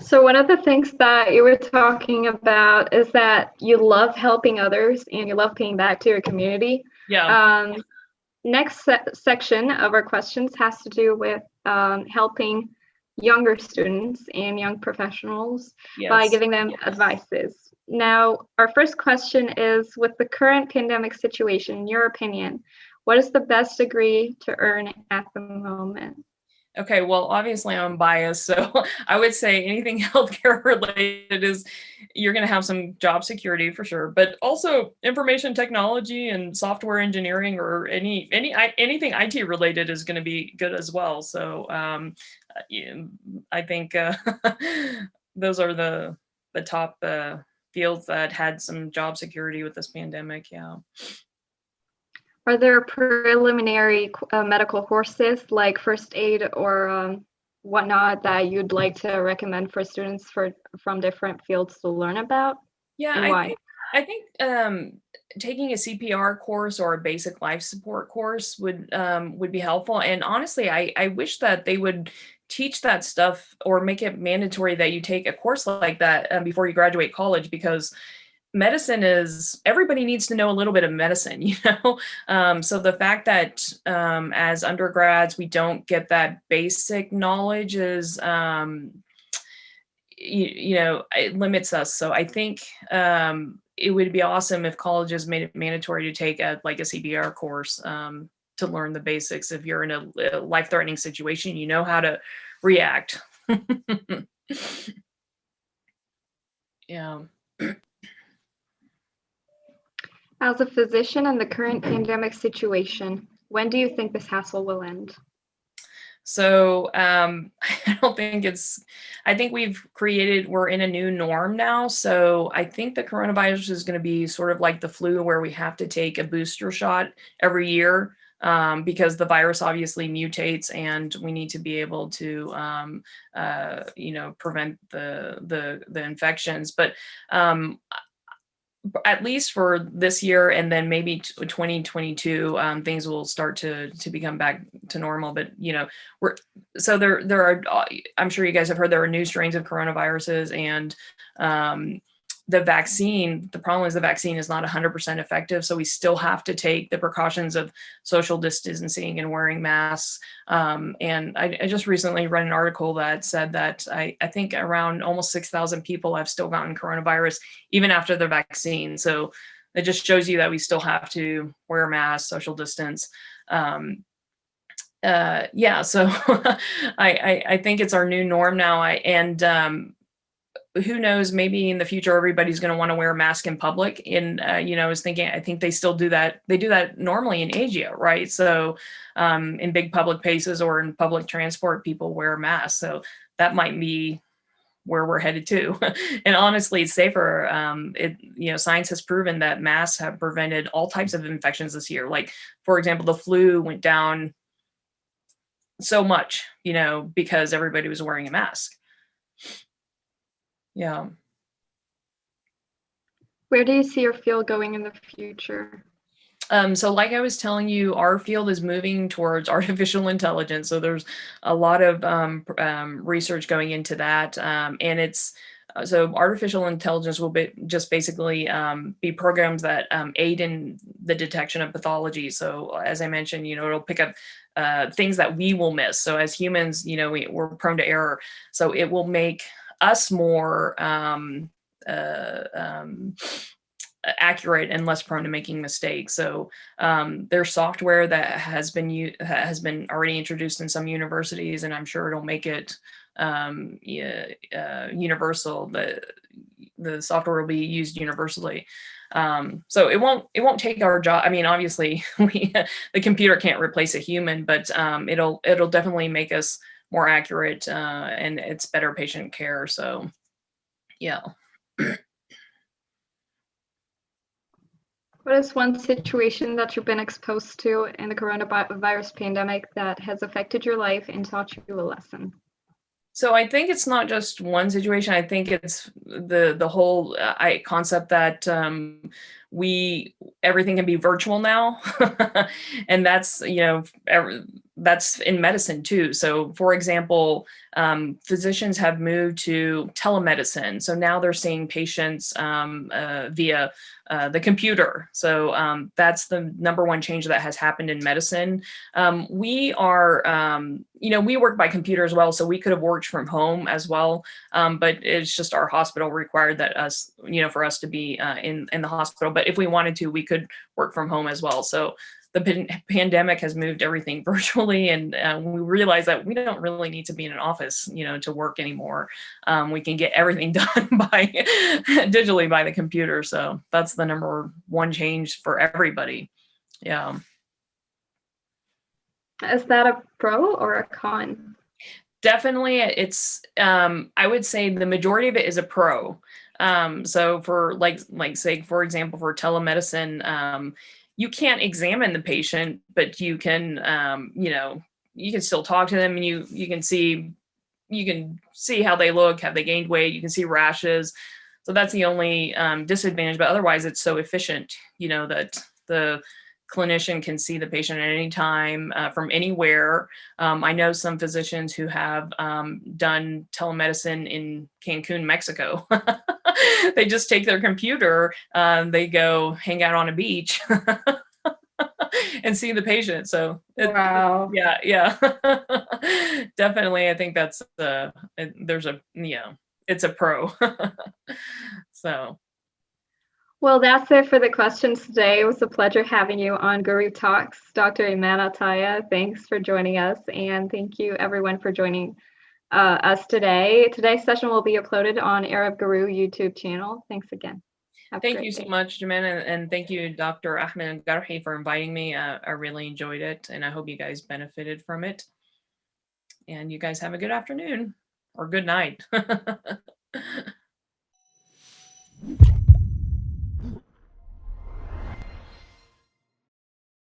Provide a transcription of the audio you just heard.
So one of the things that you were talking about is that you love helping others and you love paying back to your community. Yeah. Um, next section of our questions has to do with helping younger students and young professionals by Yes. giving them advices. Now, our first question is, with the current pandemic situation, in your opinion, what is the best degree to earn at the moment? Okay, well, obviously I'm biased, so I would say anything healthcare related is you're going to have some job security for sure, but also information technology and software engineering or anything IT related is going to be good as well. So yeah, I think those are the top fields that had some job security with this pandemic. Yeah. Are there preliminary medical courses like first aid or whatnot that you'd like to recommend for students from different fields to learn about, Yeah, and I why? think taking a CPR course or a basic life support course would be helpful. And honestly, I wish that they would teach that stuff or make it mandatory that you take a course like that before you graduate college, because medicine is everybody needs to know a little bit of medicine, you know. So the fact that as undergrads we don't get that basic knowledge is you know, it limits us. So I think it would be awesome if colleges made it mandatory to take a CPR course to learn the basics. If you're in a life-threatening situation, you know how to react. Yeah. As a physician in the current pandemic situation, when do you think this hassle will end? So I don't think I think we're in a new norm now. So I think the coronavirus is going to be sort of like the flu, where we have to take a booster shot every year because the virus obviously mutates, and we need to be able to, you know, prevent the infections. But at least for this year, and then maybe 2022, things will start to become back to normal. But you know, there are, I'm sure you guys have heard, there are new strains of coronaviruses, and the problem is the vaccine is not 100% effective, so we still have to take the precautions of social distancing and wearing masks. And I just recently read an article that said that I think around almost 6,000 people have still gotten coronavirus even after the vaccine. So it just shows you that we still have to wear masks, social distance. Yeah, so I think it's our new norm now. And who knows, maybe in the future everybody's going to want to wear a mask in public. And you know, I was thinking, I think they still do that. They do that normally in Asia, right? So in big public places or in public transport, people wear masks. So that might be where we're headed to. And honestly, it's safer. You know, science has proven that masks have prevented all types of infections this year. Like, for example, the flu went down so much, you know, because everybody was wearing a mask. Yeah. Where do you see your field going in the future? So like I was telling you, our field is moving towards artificial intelligence. So there's a lot of research going into that. And it's so artificial intelligence will be just basically be programs that aid in the detection of pathology. So as I mentioned, you know, it'll pick up things that we will miss. So as humans, you know, we're prone to error. So it will make us more uh, um, accurate and less prone to making mistakes. So there's software that has been already introduced in some universities, and I'm sure it'll make it yeah, universal. The software will be used universally. So it won't take our job. I mean, obviously, the computer can't replace a human, but it'll definitely make us more accurate, and it's better patient care. So yeah. What is one situation that you've been exposed to in the coronavirus pandemic that has affected your life and taught you a lesson? So I think it's not just one situation. I think it's the whole concept that everything can be virtual now. And that's, that's in medicine too. So for example, physicians have moved to telemedicine. So now they're seeing patients via the computer. So that's the number one change that has happened in medicine. We are, we work by computer as well, so we could have worked from home as well. But it's just our hospital required that for us to be in the hospital. But if we wanted to, we could work from home as well. So the pandemic has moved everything virtually, and we realize that we don't really need to be in an office, to work anymore. We can get everything done by digitally by the computer. So that's the number one change for everybody. Yeah. Is that a pro or a con? Definitely, it's I would say the majority of it is a pro. So for say for example for telemedicine, you can't examine the patient, but you can you can still talk to them, and you can see how they look, have they gained weight, you can see rashes. So that's the only disadvantage, but otherwise it's so efficient, that the clinician can see the patient at any time from anywhere. I know some physicians who have done telemedicine in Cancun, Mexico. They just take their computer, they go hang out on a beach and see the patient. So Wow. yeah. Definitely, I think that's it's a pro. So Well, that's it for the questions today. It was a pleasure having you on Guru Talks, Dr. Eman Attaya. Thanks for joining us, and thank you everyone for joining us today. Today's session will be uploaded on Arab Guru YouTube channel. Thanks again. Have a thank great you so day. much, Jimena, and thank you, Dr. Ahmed Garhi, for inviting me. I really enjoyed it, and I hope you guys benefited from it. And you guys have a good afternoon or good night.